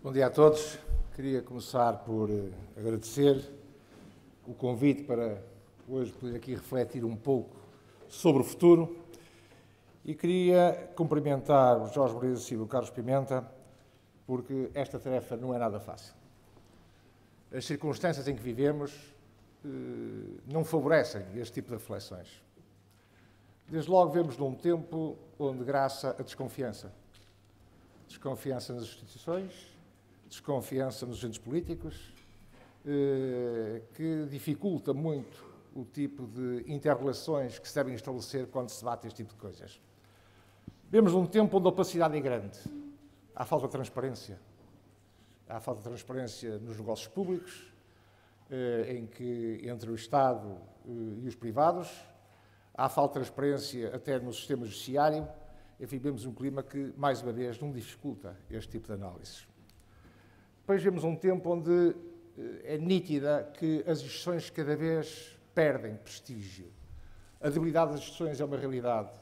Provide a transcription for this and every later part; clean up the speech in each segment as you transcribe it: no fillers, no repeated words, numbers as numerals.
Bom dia a todos. Queria começar por agradecer o convite para hoje poder aqui refletir um pouco sobre o futuro e queria cumprimentar o Jorge Moreira da Silva e o Carlos Pimenta porque esta tarefa não é nada fácil. As circunstâncias em que vivemos não favorecem este tipo de reflexões. Desde logo vemos num tempo onde graça a desconfiança. Desconfiança nas instituições, desconfiança nos agentes políticos, que dificulta muito o tipo de interrelações que se devem estabelecer quando se debate este tipo de coisas. Vemos num tempo onde a opacidade é grande. Há falta de transparência. Há falta de transparência nos negócios públicos, entre o Estado e os privados. Há falta de transparência até no sistema judiciário. Enfim, vemos um clima que, mais uma vez, não dificulta este tipo de análises. Depois vemos um tempo onde é nítida que as instituições cada vez perdem prestígio. A debilidade das instituições é uma realidade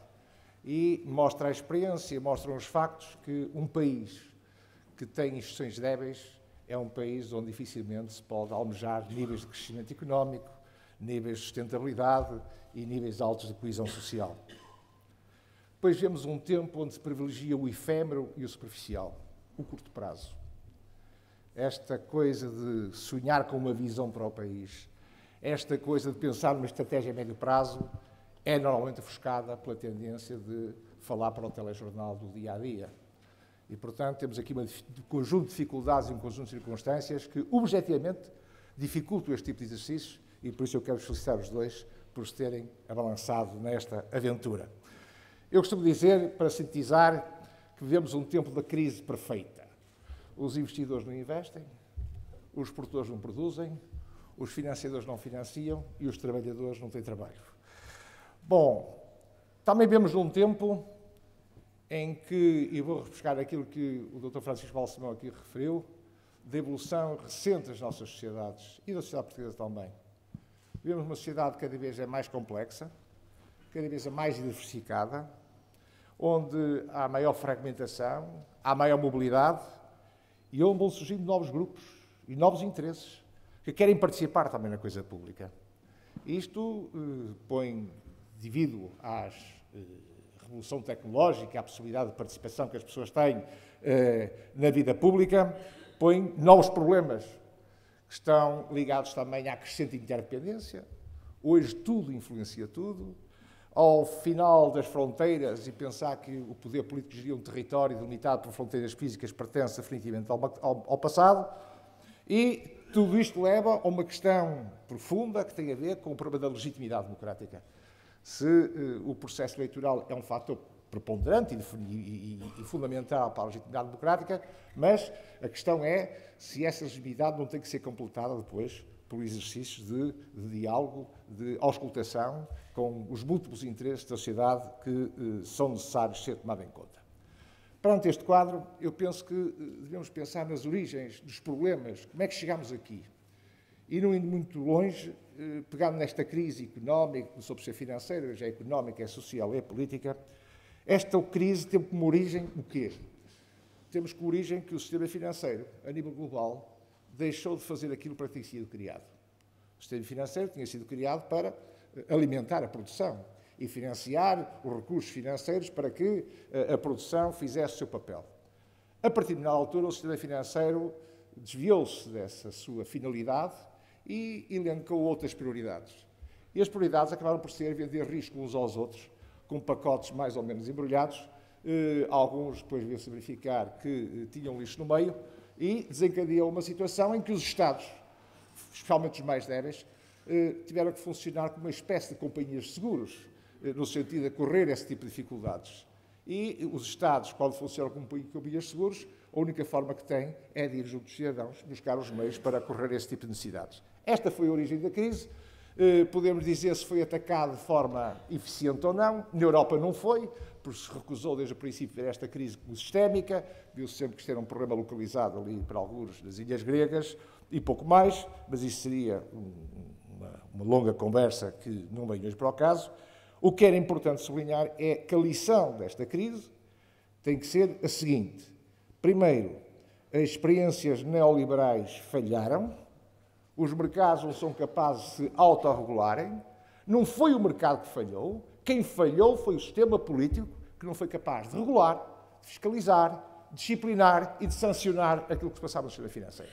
e mostra a experiência, mostram os factos que um país que tem instituições débeis é um país onde dificilmente se pode almejar níveis de crescimento económico, níveis de sustentabilidade e níveis altos de coesão social. Depois vemos um tempo onde se privilegia o efêmero e o superficial, o curto prazo. Esta coisa de sonhar com uma visão para o país, esta coisa de pensar numa estratégia a médio prazo, é normalmente ofuscada pela tendência de falar para o telejornal do dia-a-dia. E, portanto, temos aqui um conjunto de dificuldades e um conjunto de circunstâncias que, objetivamente, dificultam este tipo de exercícios e, por isso, eu quero felicitar os dois por se terem abalançado nesta aventura. Eu costumo dizer, para sintetizar, que vivemos um tempo da crise perfeita. Os investidores não investem, os produtores não produzem, os financiadores não financiam e os trabalhadores não têm trabalho. Bom, também vemos num tempo em que, e vou refrescar aquilo que o Dr. Francisco Balsemão aqui referiu, da evolução recente das nossas sociedades e da sociedade portuguesa também. Vivemos uma sociedade que cada vez é mais complexa, cada vez é mais diversificada, onde há maior fragmentação, há maior mobilidade e onde vão surgindo novos grupos e novos interesses que querem participar também na coisa pública. Isto põe, devido à revolução tecnológica, à possibilidade de participação que as pessoas têm na vida pública, põe novos problemas que estão ligados também à crescente interdependência. Hoje tudo influencia tudo. Ao final das fronteiras e pensar que o poder político geria um território delimitado por fronteiras físicas pertence definitivamente ao passado. E tudo isto leva a uma questão profunda que tem a ver com o problema da legitimidade democrática. Se o processo eleitoral é um fator preponderante e fundamental para a legitimidade democrática, mas a questão é se essa legitimidade não tem que ser completada depois por exercícios de diálogo, de auscultação com os múltiplos interesses da sociedade que são necessários ser tomados em conta. Perante este quadro, eu penso que devemos pensar nas origens dos problemas, como é que chegamos aqui. E não indo muito longe, pegando nesta crise económica, que começou por ser financeira, já é económica, é social, é política, esta crise tem como origem o quê? Temos como origem que o sistema financeiro, a nível global, deixou de fazer aquilo para que tinha sido criado. O sistema financeiro tinha sido criado para alimentar a produção e financiar os recursos financeiros para que a produção fizesse o seu papel. A partir de uma altura, o sistema financeiro desviou-se dessa sua finalidade e elencou outras prioridades. E as prioridades acabaram por ser vender risco uns aos outros, com pacotes mais ou menos embrulhados. Alguns depois veio-se verificar que tinham lixo no meio, e desencadeou uma situação em que os Estados, especialmente os mais débeis, tiveram que funcionar como uma espécie de companhias de seguros, no sentido de correr esse tipo de dificuldades. E os Estados, quando funcionam como companhias de seguros, a única forma que têm é de ir junto dos cidadãos buscar os meios para correr esse tipo de necessidades. Esta foi a origem da crise. Podemos dizer se foi atacado de forma eficiente ou não. Na Europa não foi, porque se recusou desde o princípio ver esta crise como sistémica, viu-se sempre que isto era um problema localizado ali para alguns das ilhas gregas e pouco mais, mas isso seria uma longa conversa que não vem hoje para o caso. O que era importante sublinhar é que a lição desta crise tem que ser a seguinte. Primeiro, as experiências neoliberais falharam, os mercados não são capazes de se autorregularem, não foi o mercado que falhou, quem falhou foi o sistema político que não foi capaz de regular, de fiscalizar, disciplinar e de sancionar aquilo que se passava no sistema financeiro.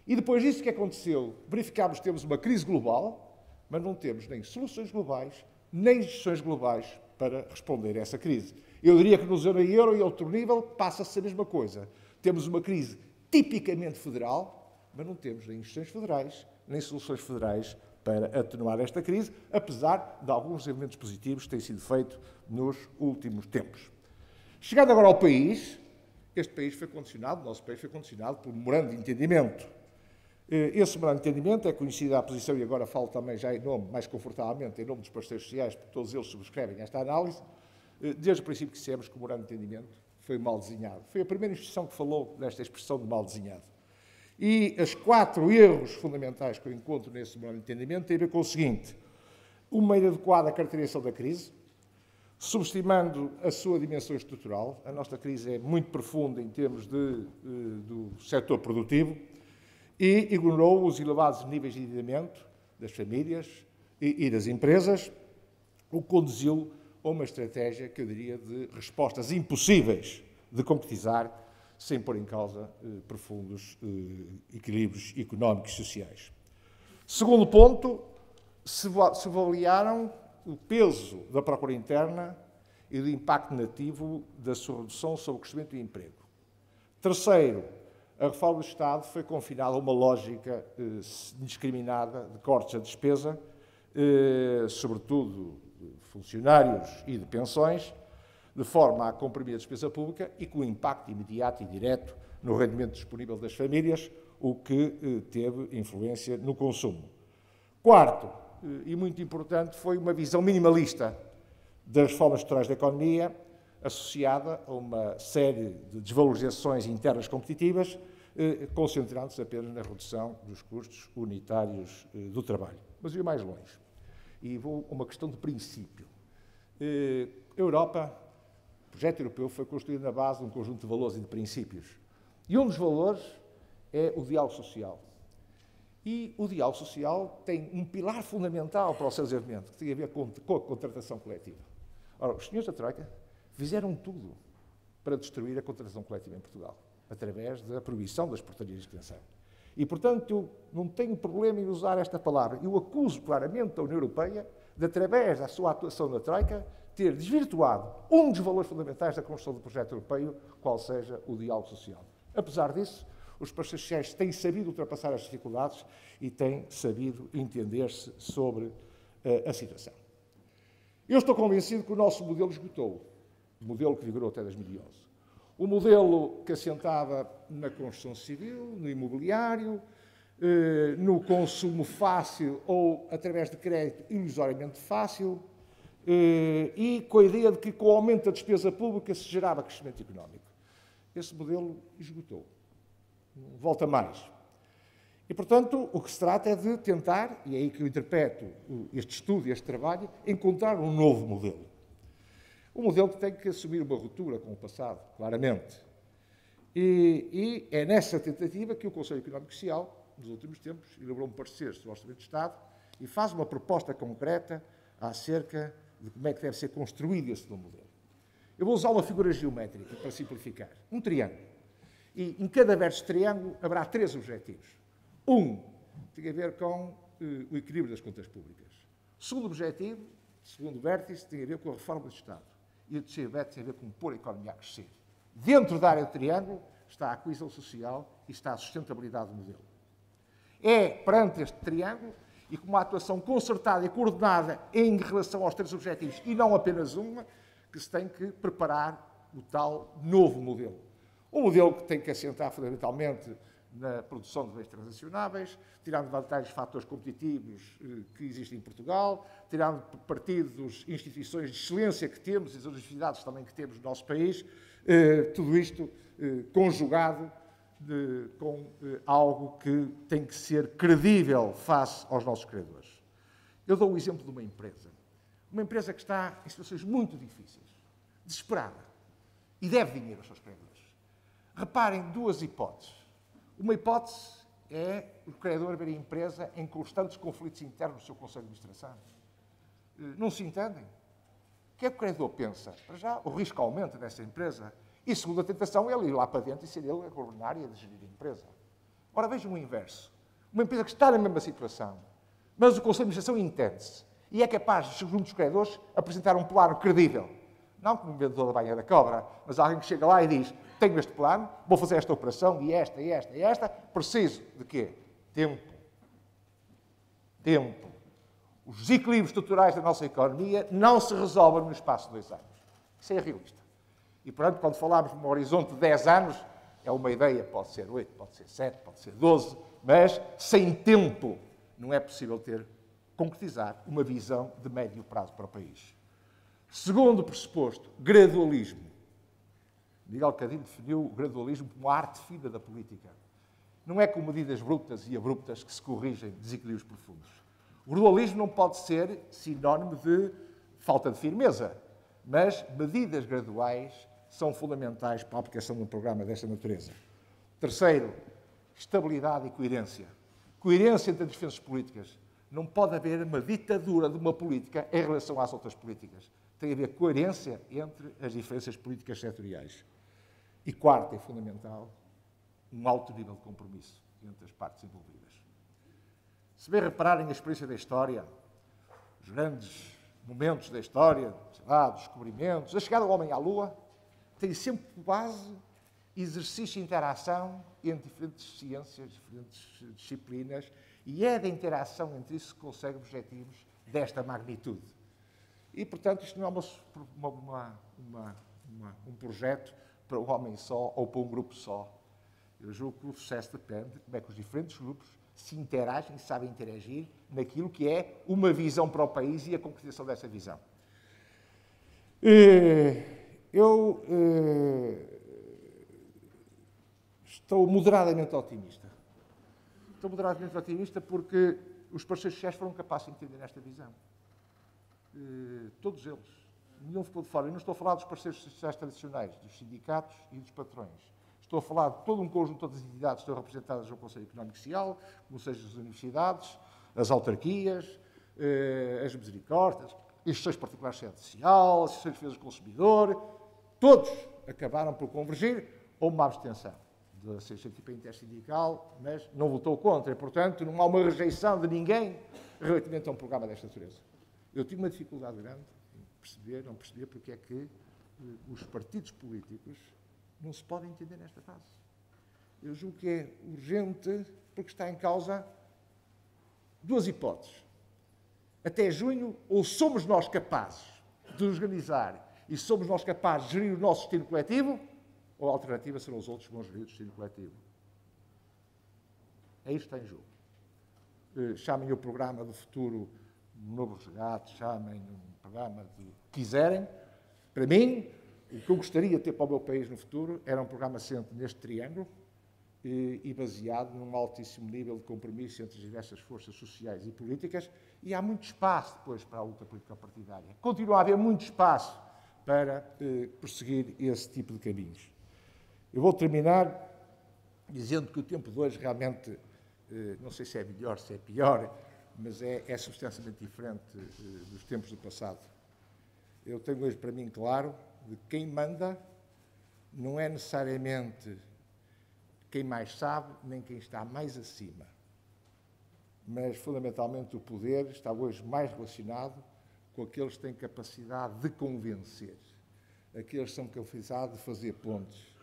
E depois disso, o que aconteceu? Verificámos que temos uma crise global, mas não temos nem soluções globais, nem instituições globais para responder a essa crise. Eu diria que no zona euro e outro nível passa-se a mesma coisa. Temos uma crise tipicamente federal, mas não temos nem instituições federais, nem soluções federais para atenuar esta crise, apesar de alguns elementos positivos que têm sido feitos nos últimos tempos. Chegando agora ao país, este país foi condicionado, o nosso país foi condicionado por um memorando de entendimento. Esse memorando de entendimento é conhecida a posição, e agora falo também já em nome, mais confortavelmente, em nome dos parceiros sociais, porque todos eles subscrevem esta análise. Desde o princípio que dissemos que o memorando de entendimento foi mal desenhado. Foi a primeira instituição que falou desta expressão de mal desenhado. E os 4 erros fundamentais que eu encontro nesse memorando de entendimento têm a ver com o seguinte: uma inadequada caracterização da crise, subestimando a sua dimensão estrutural. A nossa crise é muito profunda em termos do setor produtivo e ignorou os elevados níveis de endividamento das famílias e das empresas, o que conduziu a uma estratégia, que eu diria, de respostas impossíveis de concretizar sem pôr em causa profundos equilíbrios económicos e sociais. Segundo ponto, se avaliaram o peso da procura interna e do impacto negativo da sua redução sobre o crescimento e o emprego. Terceiro, a reforma do Estado foi confinada a uma lógica indiscriminada de cortes à despesa, sobretudo de funcionários e de pensões, de forma a comprimir a despesa pública e com impacto imediato e direto no rendimento disponível das famílias, o que teve influência no consumo. Quarto, e muito importante, foi uma visão minimalista das reformas estruturais da economia, associada a uma série de desvalorizações internas competitivas, concentrando-se apenas na redução dos custos unitários do trabalho. Mas eu ia mais longe. E vou a uma questão de princípio. A Europa, o projeto europeu, foi construído na base de um conjunto de valores e de princípios. E um dos valores é o diálogo social. E o diálogo social tem um pilar fundamental para o seu desenvolvimento, que tem a ver com a contratação coletiva. Ora, os senhores da Troika fizeram tudo para destruir a contratação coletiva em Portugal, através da proibição das portarias de extensão. E, portanto, eu não tenho problema em usar esta palavra. Eu acuso claramente a União Europeia de, através da sua atuação na Troika, ter desvirtuado um dos valores fundamentais da construção do projeto europeu, qual seja o diálogo social. Apesar disso, os parceiros sociais têm sabido ultrapassar as dificuldades e têm sabido entender-se sobre a situação. Eu estou convencido que o nosso modelo esgotou, o modelo que vigorou até 2011. O modelo que assentava na construção civil, no imobiliário, no consumo fácil ou através de crédito ilusoriamente fácil, e com a ideia de que com o aumento da despesa pública se gerava crescimento económico. Esse modelo esgotou. Não volta mais. E, portanto, o que se trata é de tentar, e é aí que eu interpreto este estudo e este trabalho, encontrar um novo modelo. Um modelo que tem que assumir uma ruptura com o passado, claramente. E é nessa tentativa que o Conselho Económico e Social, nos últimos tempos, elaborou um parecer sobre o Orçamento de Estado e faz uma proposta concreta acerca de como é que deve ser construído esse novo modelo. Eu vou usar uma figura geométrica para simplificar. Um triângulo. E em cada verso de triângulo haverá 3 objetivos. Um, tem a ver com o equilíbrio das contas públicas. O segundo objetivo, o segundo vértice, tem a ver com a reforma do Estado. E o terceiro vértice tem a ver com pôr a economia a crescer. Dentro da área do triângulo está a coesão social e está a sustentabilidade do modelo. É perante este triângulo e com uma atuação concertada e coordenada em relação aos 3 objetivos, e não apenas uma, que se tem que preparar o tal novo modelo. Um modelo que tem que assentar fundamentalmente na produção de bens transacionáveis, tirando vantagens de fatores competitivos que existem em Portugal, tirando partido das instituições de excelência que temos e das universidades também que temos no nosso país, tudo isto conjugado com algo que tem que ser credível face aos nossos credores. Eu dou o exemplo de uma empresa que está em situações muito difíceis, desesperada, e deve dinheiro aos seus credores. Reparem duas hipóteses. Uma hipótese é o credor ver a empresa em constantes conflitos internos no seu Conselho de Administração. Não se entendem. O que é que o credor pensa? Para já, o risco aumenta nessa empresa. E, segundo a tentação, ele ir lá para dentro e ser ele a governar e a gerir a empresa. Ora, vejam o inverso. Uma empresa que está na mesma situação, mas o Conselho de Administração entende-se e é capaz, junto dos credores, apresentar um plano credível. Não como um vendedor da banha da cobra, mas alguém que chega lá e diz: tenho este plano, vou fazer esta operação e esta, e esta, e esta. Preciso de quê? Tempo. Tempo. Os desequilíbrios estruturais da nossa economia não se resolvem no espaço de 2 anos. Isso é realista. E, portanto, quando falamos num horizonte de 10 anos, é uma ideia, pode ser 8, pode ser 7, pode ser 12, mas sem tempo não é possível concretizar uma visão de médio prazo para o país. Segundo pressuposto, gradualismo. Miguel Cadilho definiu o gradualismo como a arte fina da política. Não é com medidas brutas e abruptas que se corrigem desequilíbrios profundos. O gradualismo não pode ser sinónimo de falta de firmeza, mas medidas graduais são fundamentais para a aplicação de um programa desta natureza. Terceiro, estabilidade e coerência. Coerência entre as diferenças políticas. Não pode haver uma ditadura de uma política em relação às outras políticas. Tem a haver coerência entre as diferenças políticas setoriais. E quarto, é fundamental, um alto nível de compromisso entre as partes envolvidas. Se bem repararem a experiência da história, os grandes momentos da história, sei lá, dos descobrimentos, a chegada do homem à Lua, tem sempre por base exercício e interação entre diferentes ciências, diferentes disciplinas, e é da interação entre isso que consegue objetivos desta magnitude. E, portanto, isto não é um projeto para um homem só ou para um grupo só. Eu julgo que o sucesso depende de como é que os diferentes grupos se interagem e sabem interagir naquilo que é uma visão para o país e a concretização dessa visão. Eu estou moderadamente otimista. Estou moderadamente otimista porque os parceiros sociais foram capazes de entender esta visão. Todos eles. Nenhum ficou de fora. Eu não estou a falar dos parceiros sociais tradicionais, dos sindicatos e dos patrões. Estou a falar de todo um conjunto das entidades que estão representadas no Conselho Económico e Social, como sejam as universidades, as autarquias, as misericórdias, as instituições particulares de sede social, as instituições de defesa do consumidor. Todos acabaram por convergir a uma abstenção da CGTP intersindical, mas não votou contra. E, portanto, não há uma rejeição de ninguém relativamente a um programa desta natureza. Eu tive uma dificuldade grande em não perceber porque é que os partidos políticos não se podem entender nesta fase. Eu julgo que é urgente porque está em causa duas hipóteses. Até junho, ou somos nós capazes de organizar e somos nós capazes de gerir o nosso destino coletivo, ou a alternativa serão os outros que vão gerir o destino coletivo. É isto que está em jogo. Chamem o programa do futuro um novo resgate, chamem um programa de que quiserem. Para mim, o que eu gostaria de ter para o meu país no futuro era um programa assente neste triângulo e baseado num altíssimo nível de compromisso entre as diversas forças sociais e políticas, e há muito espaço depois para a luta política-partidária. Continua a haver muito espaço para prosseguir esse tipo de caminhos. Eu vou terminar dizendo que o tempo de hoje realmente, não sei se é melhor, se é pior, mas é substancialmente diferente dos tempos do passado. Eu tenho hoje para mim claro de que quem manda não é necessariamente quem mais sabe, nem quem está mais acima. Mas, fundamentalmente, o poder está hoje mais relacionado com aqueles que têm capacidade de convencer, aqueles que são capacidade de fazer pontes.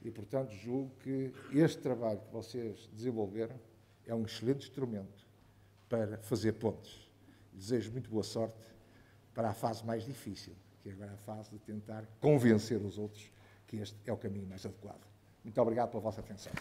E, portanto, julgo que este trabalho que vocês desenvolveram é um excelente instrumento para fazer pontes. Desejo muito boa sorte para a fase mais difícil, que é agora a fase de tentar convencer os outros que este é o caminho mais adequado. Muito obrigado pela vossa atenção.